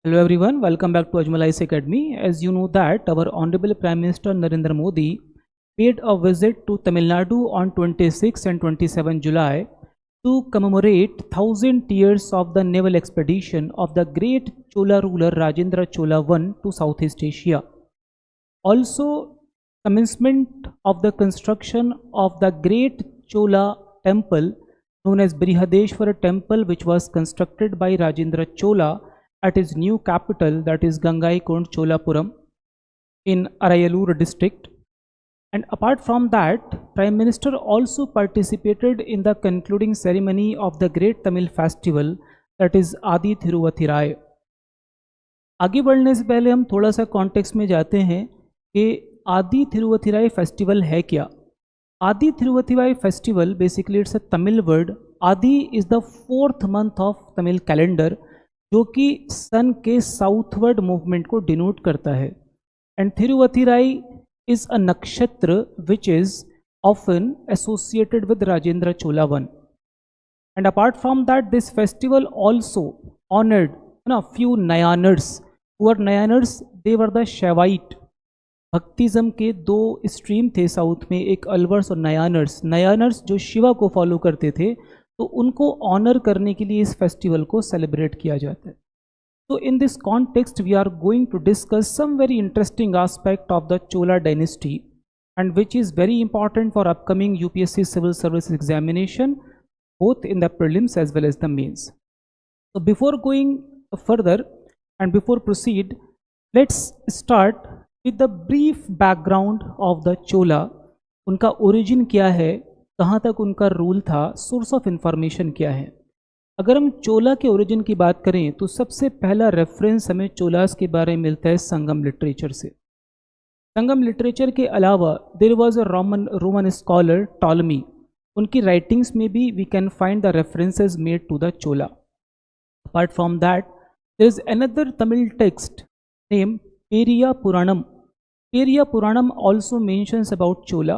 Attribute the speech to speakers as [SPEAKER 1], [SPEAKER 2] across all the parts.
[SPEAKER 1] Hello everyone, welcome back to Ajmal Ice Academy. As you know that our Honorable Prime Minister Narendra Modi paid a visit to Tamil Nadu on 26 and 27 July to commemorate 1000 years of the naval expedition of the great Chola ruler Rajendra Chola I to Southeast Asia. Also, commencement of the construction of the great Chola temple known as Brihadeshwara temple, which was constructed by Rajendra Chola at his new capital, that is Gangaikond Cholapuram in Arayalur district. And apart from that, Prime Minister also participated in the concluding ceremony of the great Tamil festival, that is Adi Thiruvathirai. आगे बढ़ने से पहले हम थोड़ा सा context में जाते हैं कि आदि थिरुवथिराई फेस्टिवल है क्या. Aadi Thiruvathirai festival basically it's a Tamil word. Aadi is the 4th month of Tamil calendar, जो कि सन के साउथवर्ड मूवमेंट को डिनोट करता है. एंड थिरुवथिराई इज अ नक्षत्र which is often associated with Rajendra Chola I. And apart from that, this festival also honoured few Nayanars. who are Nayanars? They were the Shaivite. भक्तिज्म के दो stream थे साउथ में, एक अलवर्स और नयानर्स. नयानर्स जो शिवा को फॉलो करते थे, तो उनको ऑनर करने के लिए इस फेस्टिवल को सेलिब्रेट किया जाता है. तो in this context we are going to discuss some very interesting aspect of the Chola dynasty and which is very important for upcoming UPSC civil service examination, both in the prelims as well as the mains. So before going further and before proceed, let's start with the brief background of the Chola. उनका origin क्या है, कहाँ तक उनका rule था, source of information क्या है. अगर हम चोला के ओरिजिन की बात करें तो सबसे पहला रेफरेंस हमें चोलास के बारे में मिलता है संगम लिटरेचर से. संगम लिटरेचर के अलावा there was a Roman scholar Ptolemy. उनकी राइटिंग्स में भी we can find the references made to the Chola. Apart from that, there is another Tamil text name Periya Puranam. Periya Puranam also mentions about Chola.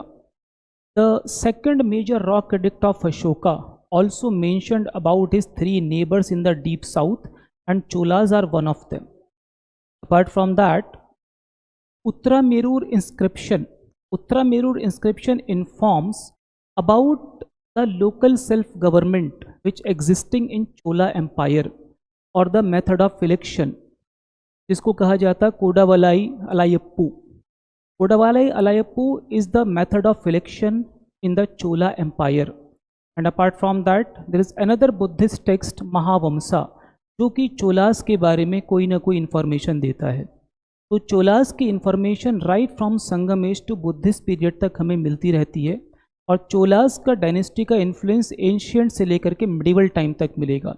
[SPEAKER 1] The second major rock edict of Ashoka also mentioned about his 3 neighbors in the deep south, and Cholas are one of them. Apart from that, Uttaramerur inscription informs about the local self-government which existing in Chola Empire or the method of election, जिसको कहा जाता कोडावलाई अलायप्पू. कोडावलाई अलायप्पू is the method of election in the Chola Empire. And apart from that, there is another Buddhist text Mahavamsa, जो कि चोलास के बारे में कोई ना कोई इन्फॉर्मेशन देता है. तो चोलास की information right from Sangam age to Buddhist period तक हमें मिलती रहती है. और चोलास का डायनेस्टी का इन्फ्लुएंस एंशियंट से लेकर के मिडिवल टाइम तक मिलेगा.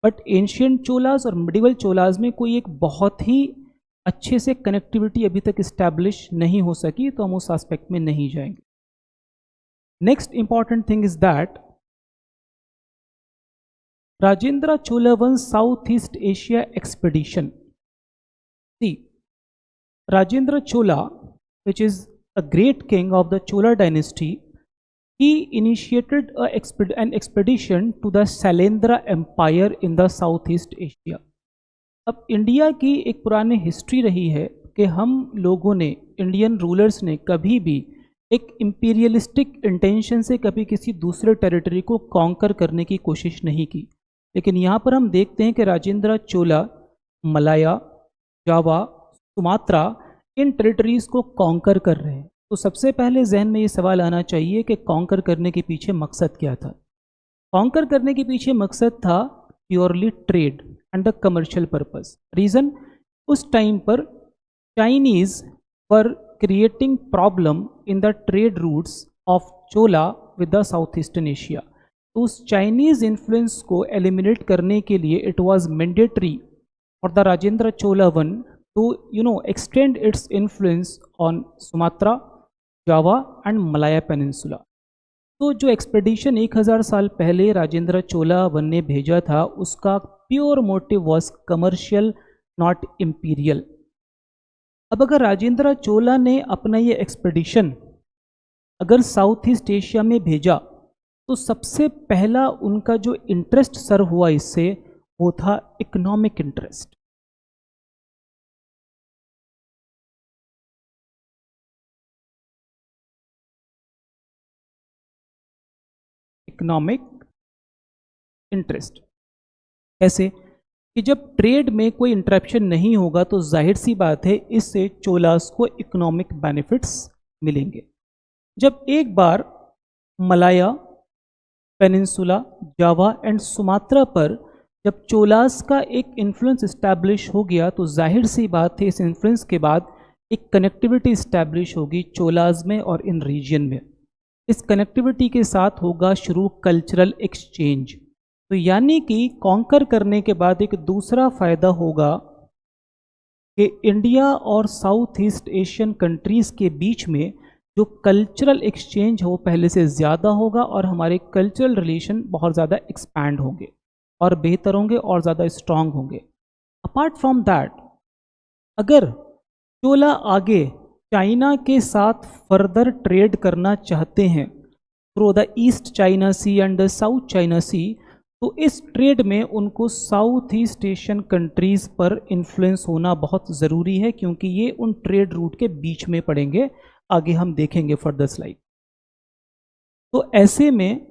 [SPEAKER 1] बट एंशियंट चोलास और मिडिवल चोलास में कोई एक बहुत ही अच्छे से कनेक्टिविटी अभी तक इस्टेब्लिश नहीं हो सकी, तो हम उस एस्पेक्ट में नहीं जाएंगे. Next important thing is that Rajendra Chola I South East Asia expedition. See, Rajendra Chola which is a great king of the Chola dynasty, he initiated an expedition to the Sailendra Empire in the Southeast Asia. अब India की एक पुरानी history रही है कि हम लोगों ने, इंडियन रूलर्स ने कभी भी एक इम्पीरियलिस्टिक इंटेंशन से कभी किसी दूसरे टेरिटरी को कॉन्कर करने की कोशिश नहीं की. लेकिन यहाँ पर हम देखते हैं कि राजेंद्र चोला मलाया, जावा, सुमात्रा, इन टेरिटरीज़ को कॉन्कर कर रहे हैं. तो सबसे पहले जहन में ये सवाल आना चाहिए कि कॉन्कर करने के पीछे मकसद क्या था. कॉन्कर करने के पीछे मकसद था purely trade and the commercial purpose. Reason, उस टाइम पर Chinese were creating problem in the trade routes of Chola with the south eastern Asia. तो उस चाइनीज़ इन्फ्लुएंस को एलिमिनेट करने के लिए it was mandatory for the Rajendra Chola I to extend its influence on Sumatra, Java and Malaya peninsula. तो जो expedition 1000 साल पहले राजेंद्र चोला I ने भेजा था, उसका pure motive was commercial, not imperial. अब अगर राजेंद्र चोला ने अपना ये एक्सपेडिशन अगर साउथ ईस्ट एशिया में भेजा, तो सबसे पहला उनका जो इंटरेस्ट सर्व हुआ इससे, वो था इकोनॉमिक इंटरेस्ट. Economic interest. ऐसे कि जब ट्रेड में कोई इंटरप्शन नहीं होगा तो जाहिर सी बात है इससे चोलास को इकोनॉमिक बेनिफिट्स मिलेंगे। जब एक बार Malaya Peninsula, Java and Sumatra पर जब चोलास का एक इन्फ्लुएंस इस्टेब्लिश हो गया तो जाहिर सी बात है इस इन्फ्लुएंस के बाद एक कनेक्टिविटी इस्टेब्लिश होगी चोलास में और इन रीजन में। इस कनेक्टिविटी के साथ होगा शुरू कल्चरल एक्सचेंज। तो यानी कि कॉन्कर करने के बाद एक दूसरा फायदा होगा कि इंडिया और साउथ ईस्ट एशियन कंट्रीज़ के बीच में जो कल्चरल एक्सचेंज है वो पहले से ज़्यादा होगा और हमारे कल्चरल रिलेशन बहुत ज़्यादा एक्सपैंड होंगे और बेहतर होंगे और ज़्यादा स्ट्रांग होंगे। अपार्ट फ्रॉम दैट, अगर चोला आगे चाइना के साथ फर्दर ट्रेड करना चाहते हैं through the East China Sea and the South China Sea, तो इस ट्रेड में उनको साउथ ईस्ट एशियन कंट्रीज़ पर इन्फ्लुएंस होना बहुत ज़रूरी है क्योंकि ये उन ट्रेड रूट के बीच में पड़ेंगे। आगे हम देखेंगे फर्दर स्लाइड। तो ऐसे में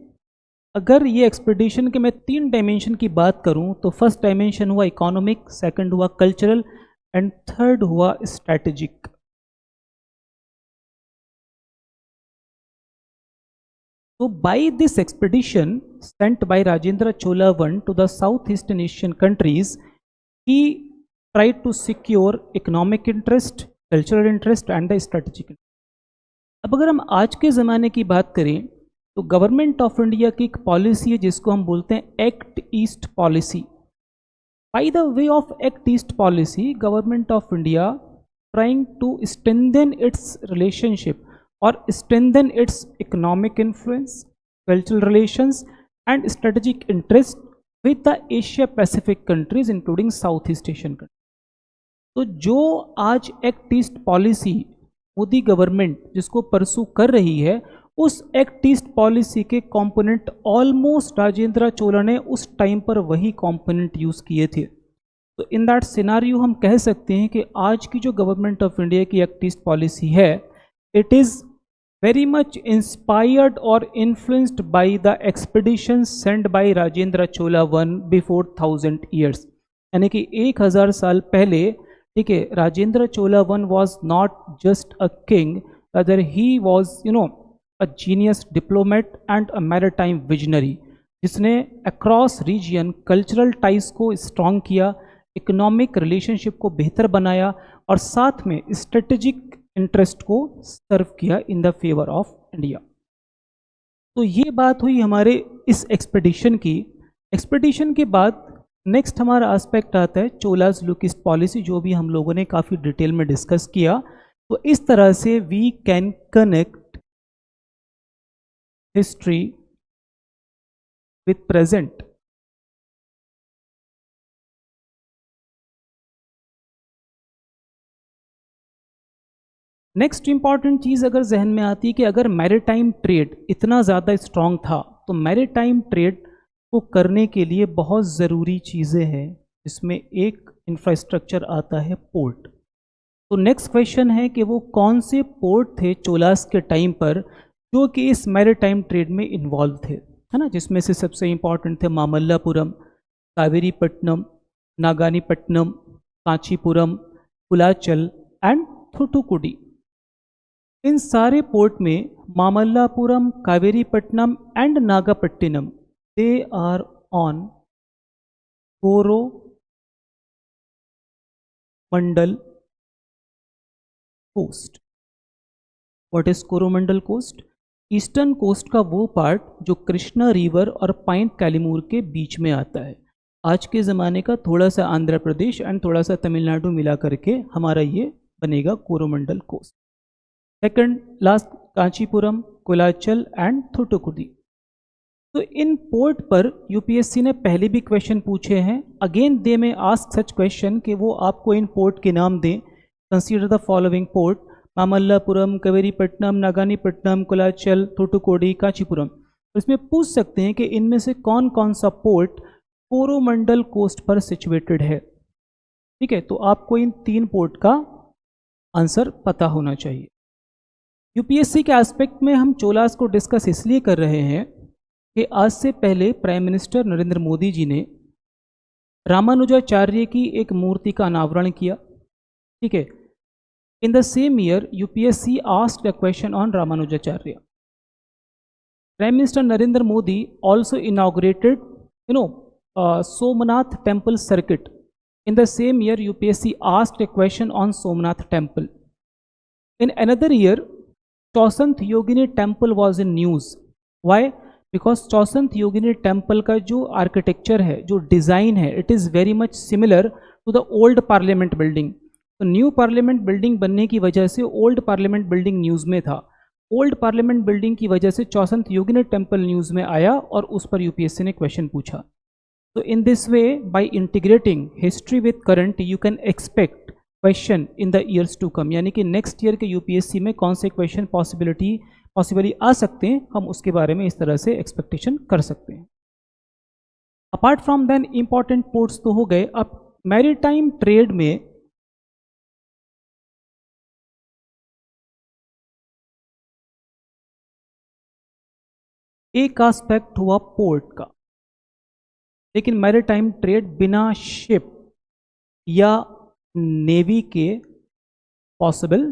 [SPEAKER 1] अगर ये एक्सपेडिशन के मैं 3 डायमेंशन की बात करूं तो फर्स्ट डायमेंशन हुआ इकोनॉमिक, सेकंड हुआ कल्चरल एंड थर्ड हुआ strategic. So by this expedition sent by Rajendra Chola I to the southeastern Asian countries, he tried to secure economic interest, cultural interest and the strategic interest. अब अगर हम आज के ज़माने की बात करें तो गवर्नमेंट ऑफ इंडिया की एक पॉलिसी है जिसको हम बोलते हैं Act East Policy. By the way of Act East Policy, government of India trying to strengthen its relationship और strengthen its economic influence, cultural relations and strategic interest with the Asia Pacific countries including Southeast Asian countries. तो जो आज act East policy Modi government जिसको परसू कर रही है, उस act East policy के कंपोनेंट ऑलमोस्ट राजेंद्र चोला ने उस टाइम पर वही कंपोनेंट यूज़ किए थे। तो इन दैट सिनारियो हम कह सकते हैं कि आज की जो गवर्नमेंट ऑफ इंडिया की एक्ट ईस्ट पॉलिसी है, it is very much inspired or influenced by the expeditions sent by Rajendra Chola I before 1000 years। यानी कि 1000 साल पहले, ठीक है, Rajendra Chola I was not just a king, rather he was a genius diplomat and a maritime visionary जिसने across region cultural ties को strong किया, economic relationship को बेहतर बनाया और साथ में strategic इंटरेस्ट को सर्व किया in the favour of India. तो ये बात हुई हमारे इस एक्सपेडिशन की। एक्सपेडिशन के बाद नेक्स्ट हमारा एस्पेक्ट आता है चोलास लुक ईस्ट पॉलिसी, जो भी हम लोगों ने काफ़ी डिटेल में डिस्कस किया। तो इस तरह से we can connect history with present. Next important चीज़ अगर जहन में आती है कि अगर मैरीटाइम ट्रेड इतना ज़्यादा स्ट्रॉन्ग था तो मैरीटाइम ट्रेड को करने के लिए बहुत ज़रूरी चीज़ें हैं, जिसमें एक इंफ्रास्ट्रक्चर आता है पोर्ट। तो नेक्स्ट क्वेश्चन है कि वो कौन से पोर्ट थे चोलास के टाइम पर जो कि इस मैरीटाइम ट्रेड में इन्वॉल्व थे, है ना, जिसमें से सबसे इंपॉर्टेंट थे मामल्लापुरम, कावेरीपट्टनम, नागानीपट्टनम, कांचीपुरम, कुलाचल एंड थुथुकुडी। इन सारे पोर्ट में Mamallapuram, Kaveripattinam and Nagapattinam, they are on Coromandel coast. What is Coromandel coast? Eastern coast का वो पार्ट जो कृष्णा रिवर और पॉइंट कैलीमूर के बीच में आता है। आज के ज़माने का थोड़ा सा आंध्र प्रदेश एंड थोड़ा सा तमिलनाडु मिला करके हमारा ये बनेगा Coromandel coast. Second last Kanchipuram, Kulachal and Thoothukudi. तो इन पोर्ट पर यूपीएससी ने पहले भी क्वेश्चन पूछे हैं। अगेन दे में आस्क सच क्वेश्चन कि वो आपको इन पोर्ट के नाम दें। Consider the following port: Mamallapuram, Kaveripattinam, Nagapattinam, Kulachal, Thoothukudi, Kanchipuram. तो इसमें पूछ सकते हैं कि इनमें से कौन कौन सा पोर्ट कोरोमंडल कोस्ट पर सिचुएटेड है। ठीक है, तो आपको इन 3 पोर्ट का आंसर पता होना चाहिए। यूपीएससी के एस्पेक्ट में हम चोलास को डिस्कस इसलिए कर रहे हैं कि आज से पहले प्राइम मिनिस्टर नरेंद्र मोदी जी ने रामानुजाचार्य की एक मूर्ति का अनावरण किया, ठीक है। In the same year UPSC asked a question on Ramanujacharya. Prime Minister Narendra Modi also inaugurated, Somnath Temple circuit. In the same year, UPSC asked a question on Somnath Temple. In another year, Chausanth Yogini Temple was in news. Why? Because Chausanth Yogini Temple का जो architecture है, जो design है, it is very much similar to the old Parliament building. तो new parliament building बनने की वजह से ओल्ड पार्लियामेंट बिल्डिंग न्यूज़ में था, ओल्ड पार्लियामेंट बिल्डिंग की वजह से चौसंत योगिनी टेम्पल न्यूज़ में आया और उस पर यूपीएससी ने क्वेश्चन पूछा. तो in this way, by integrating history with current, you can expect question in the years to come. यानी कि नेक्स्ट ईयर के यूपीएससी में कौन से क्वेश्चन पॉसिबली आ सकते हैं, हम उसके बारे में इस तरह से एक्सपेक्टेशन कर सकते हैं. Apart from then important ports तो हो गए. अब मैरीटाइम ट्रेड में एक एस्पेक्ट हुआ पोर्ट का, लेकिन मैरीटाइम ट्रेड बिना शिप या नेवी के पॉसिबल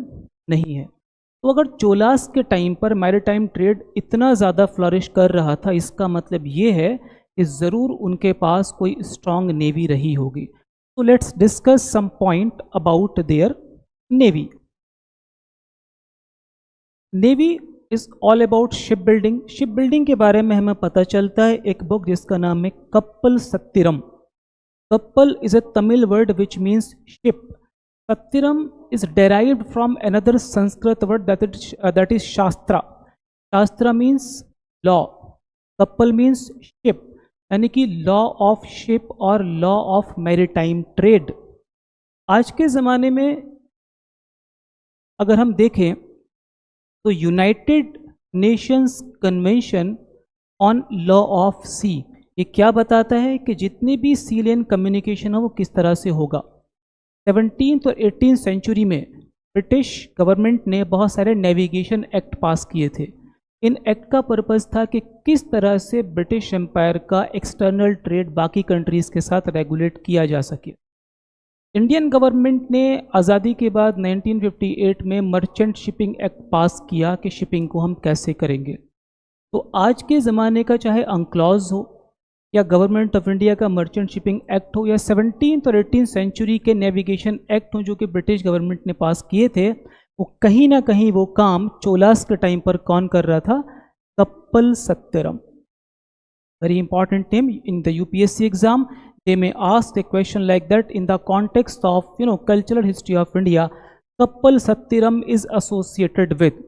[SPEAKER 1] नहीं है. तो अगर चोलास के टाइम पर मैरीटाइम ट्रेड इतना ज़्यादा फ्लरिश कर रहा था, इसका मतलब ये है कि ज़रूर उनके पास कोई स्ट्रांग नेवी रही होगी. तो let's discuss some point about their navy. Navy is all about ship building. Ship building के बारे में हमें पता चलता है एक बुक जिसका नाम है Kappal Sattiram. Kappal is a Tamil word which means ship. Sattiram is derived from another Sanskrit word that is shastra. Shastra means law, kappal means ship, यानी कि लॉ ऑफ शिप और लॉ ऑफ मैरीटाइम ट्रेड. आज के ज़माने में अगर हम देखें तो United Nations convention on law of sea, ये क्या बताता है कि जितने भी सी लेन कम्युनिकेशन है वो किस तरह से होगा. 17th और 18th सेंचुरी में ब्रिटिश गवर्नमेंट ने बहुत सारे नेविगेशन एक्ट पास किए थे. इन एक्ट का पर्पज़ था कि किस तरह से ब्रिटिश एम्पायर का एक्सटर्नल ट्रेड बाकी कंट्रीज़ के साथ रेगुलेट किया जा सके. इंडियन गवर्नमेंट ने आज़ादी के बाद 1958 में मर्चेंट शिपिंग एक्ट पास किया कि शिपिंग को हम कैसे करेंगे. तो आज के ज़माने का चाहे अंक्लॉज हो या गवर्नमेंट ऑफ इंडिया का मर्चेंट शिपिंग एक्ट हो या 17th और 18th सेंचुरी के नेविगेशन एक्ट हो जो कि ब्रिटिश गवर्नमेंट ने पास किए थे, वो कहीं ना कहीं वो काम चोलास के टाइम पर कौन कर रहा था? Kappal Sattiram. Very important name in the UPSC exam. They may ask a question like that in the context of cultural history of India. Kappal Sattiram is associated with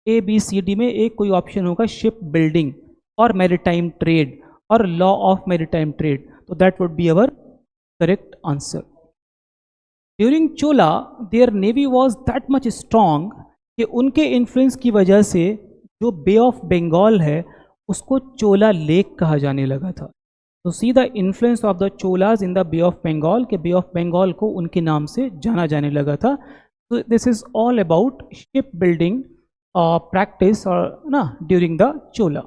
[SPEAKER 1] A, B, C, D में एक कोई option होगा ship building और maritime trade और law of maritime trade. तो that would be our correct answer. During Chola their navy was that much strong कि उनके influence की वजह से जो बे ऑफ बंगाल है उसको चोला लेक कहा जाने लगा था. तो see the influence of the Cholas in the bay of Bengal, के बे ऑफ बंगाल को उनके नाम से जाना जाने लगा था. तो this is all about ship building practice और ना ड्यूरिंग द चोला.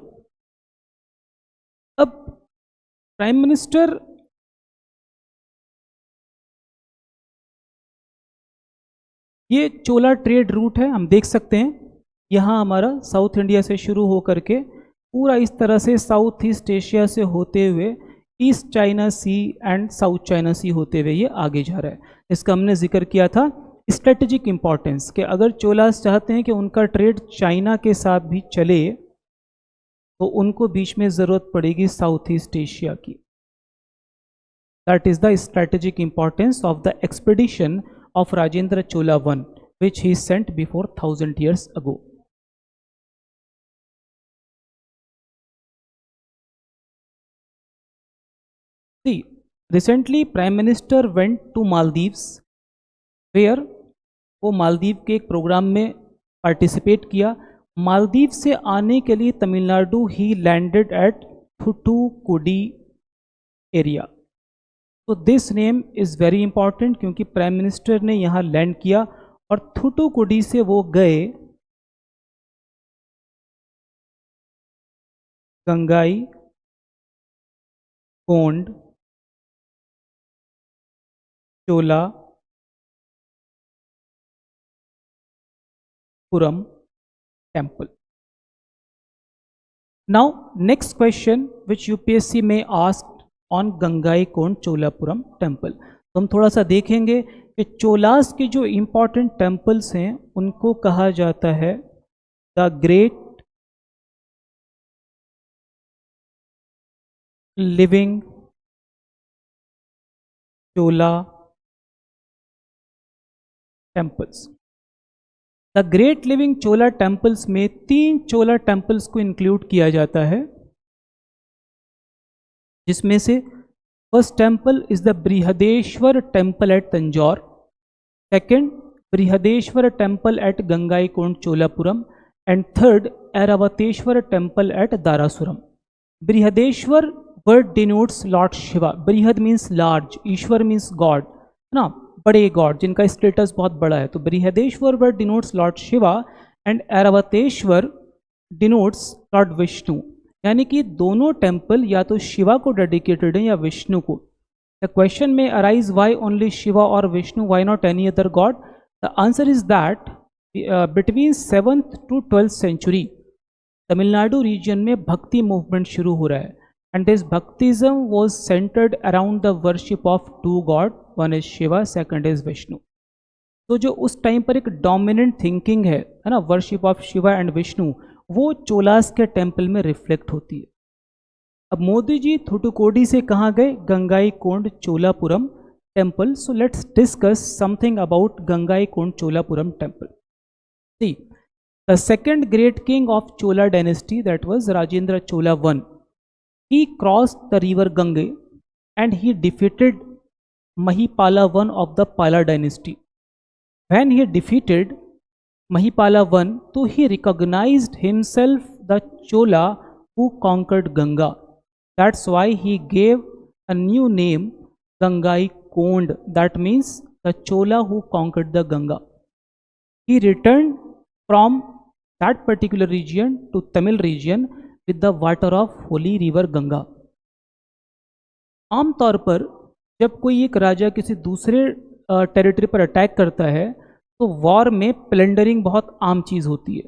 [SPEAKER 1] अब प्राइम मिनिस्टर ये चोला ट्रेड रूट है, हम देख सकते हैं यहाँ हमारा साउथ इंडिया से शुरू होकर के पूरा इस तरह से साउथ ईस्ट एशिया से होते हुए East China Sea and South China Sea होते हुए ये आगे जा रहा है. इसका हमने जिक्र किया था स्ट्रेटेजिक इंपॉर्टेंस कि अगर चोलास चाहते हैं कि उनका ट्रेड चाइना के साथ भी चले तो उनको बीच में ज़रूरत पड़ेगी साउथ ईस्ट एशिया की. That is the strategic importance of the expedition of Rajendra Chola one which he sent before 1000 years ago. See, recently Prime Minister went to Maldives where वो मालदीव के एक प्रोग्राम में पार्टिसिपेट किया. मालदीव से आने के लिए Tamil Nadu he landed at Thoothukudi area. तो this name is very important क्योंकि प्राइम मिनिस्टर ने यहाँ लैंड किया और थुथुकुडी से वो गए गंगाई कोंड Cholapuram temple. Now next question which UPSC may ask on Gangaikond Cholapuram temple. तो हम थोड़ा सा देखेंगे कि चोलास के जो इम्पोर्टेंट टेम्पल्स हैं उनको कहा जाता है the great living Chola temples. The great living Chola temples में 3 चोला टेम्पल्स को इंक्लूड किया जाता है, जिसमें से first temple is the Brihadeeswara temple at Tanjore, second Brihadeeswara temple at Gangaikonda Cholapuram and third Airavatesvara temple at Darasuram. Brihadeeswara word denotes lord Shiva. Brihad means large, Ishwar means God, है ना, बड़े गॉड जिनका स्टेटस बहुत बड़ा है। तो Brihadeeswara word denotes lord Shiva and Airavateshvara denotes lord Vishnu, यानी कि दोनों टेम्पल या तो शिवा को डेडिकेटेड है या विष्णु को। The question may arise why only Shiva और Vishnu, why not any other god? The answer is that between 7th to 12th century Tamil Nadu region में भक्ति मूवमेंट शुरू हो रहा है and this bhaktism was centred around the worship of 2 god, one is Shiva, second is Vishnu. तो जो उस time पर एक डोमिनेंट थिंकिंग है ना, worship of Shiva and Vishnu, वो चोलास के टेम्पल में रिफ्लेक्ट होती है। अब मोदी जी थुटुकोडी से कहाँ गए? Gangaikonda Cholapuram temple. So let's discuss something about Gangaikonda Cholapuram temple. See, the second great king of Chola dynasty, that was Rajendra Chola I, he crossed the river Gange and he defeated Mahipala I of the Pala dynasty. When he defeated Mahipala I, so he recognized himself the Chola who conquered Ganga. That's why he gave a new name, Gangaikond. That means the Chola who conquered the Ganga. He returned from that particular region to Tamil region with the water of holy river Ganga. आमतौर पर जब कोई एक राजा किसी दूसरे territory पर attack करता है तो वॉर में प्लेंडरिंग बहुत आम चीज़ होती है।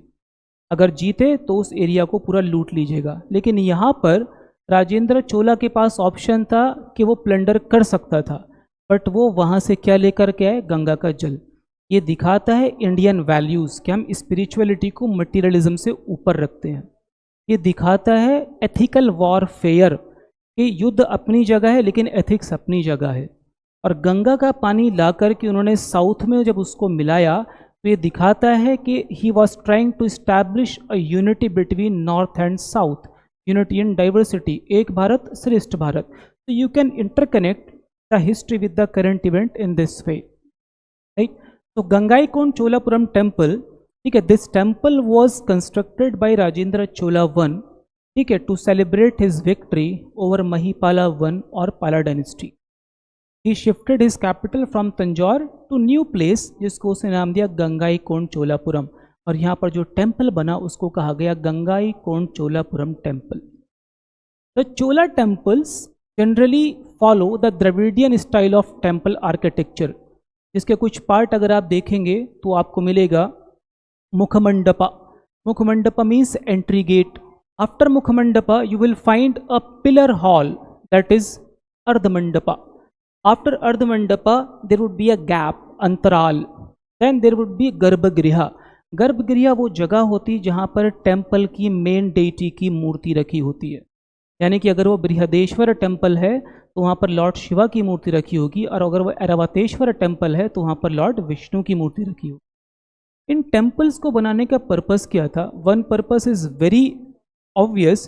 [SPEAKER 1] अगर जीते तो उस एरिया को पूरा लूट लीजिएगा, लेकिन यहाँ पर राजेंद्र चोला के पास ऑप्शन था कि वो प्लेंडर कर सकता था, बट वो वहाँ से क्या लेकर के आए? गंगा का जल। ये दिखाता है इंडियन वैल्यूज़ कि हम स्पिरिचुअलिटी को मटीरियलिज्म से ऊपर रखते हैं। ये दिखाता है एथिकल वॉरफेयर कि युद्ध अपनी जगह है लेकिन एथिक्स अपनी जगह है। और गंगा का पानी ला कर के उन्होंने साउथ में जब उसको मिलाया तो ये दिखाता है कि he was trying to establish a unity between north and south, unity in diversity, एक भारत श्रेष्ठ भारत। तो you can interconnect the history with the current event in this way, right. तो गंगाईकोंड चोलापुरम टेम्पल, ठीक है, this temple was constructed by Rajendra Chola I, ठीक है, to celebrate his victory over Mahipala I और Pala dynasty. He shifted his capital from Tanjore to new place जिसको उसने नाम दिया गंगाईकोंड चोलापुरम, और यहाँ पर जो टेम्पल बना उसको कहा गया Gangaikonda Cholapuram temple. The Chola temples generally follow the Dravidian style of temple architecture, जिसके कुछ पार्ट अगर आप देखेंगे तो आपको मिलेगा mukhamandapa. Mukhamandapa means entry gate. After mukhamandapa you will find a pillar hall, that is ardhamandapa. After ardhamandapa there would be a gap, अंतराल, then there would be गर्भगृह। गर्भगृह वो जगह होती जहाँ पर टेम्पल की मेन डेटी की मूर्ति रखी होती है, यानी कि अगर वो बृहदेश्वर टेम्पल है तो वहाँ पर लॉर्ड शिवा की मूर्ति रखी होगी, और अगर वो ऐरावतेश्वर टेम्पल है तो वहाँ पर लॉर्ड विष्णु की मूर्ति रखी होगी। इन टेम्पल्स को बनाने का पर्पस क्या था? One purpose is very obvious,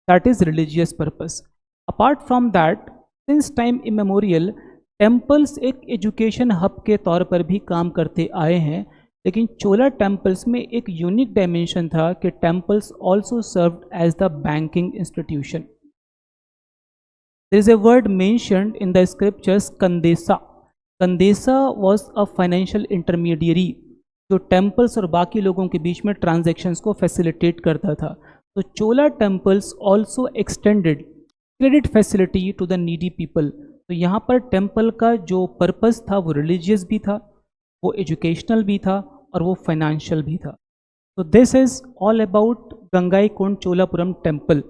[SPEAKER 1] that is religious purpose. Apart from that, since time immemorial temples एक एजुकेशन हब के तौर पर भी काम करते आए हैं, लेकिन चोला टेम्पल्स में एक यूनिक डायमेंशन था कि temples also served as the banking institution. There is a word mentioned in the scriptures, kandesa. Kandesa was a financial intermediary जो टेम्पल्स और बाकी लोगों के बीच में ट्रांजैक्शंस को फैसिलिटेट करता था। तो Chola temples also extended credit facility to the needy people. तो यहाँ पर टेम्पल का जो पर्पस था वो रिलीजियस भी था, वो एजुकेशनल भी था और वो फाइनेंशियल भी था। तो this is all about Gangaikonda Cholapuram temple.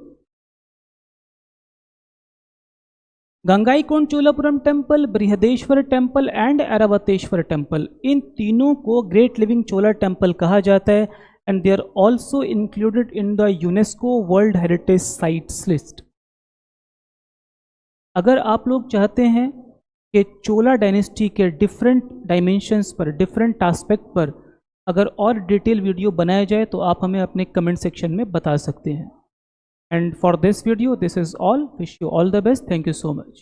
[SPEAKER 1] Gangaikonda Cholapuram temple, Brihadeeswara temple and Airavatesvara temple, इन तीनों को ग्रेट लिविंग चोला टेम्पल कहा जाता है and they are also included in the UNESCO world heritage sites list. अगर आप लोग चाहते हैं कि चोला डायनेस्टी के डिफरेंट डायमेंशंस पर, डिफरेंट एस्पेक्ट पर अगर और डिटेल वीडियो बनाया जाए तो आप हमें अपने कमेंट सेक्शन में बता सकते हैं। And for this video, this is all. Wish you all the best. Thank you so much.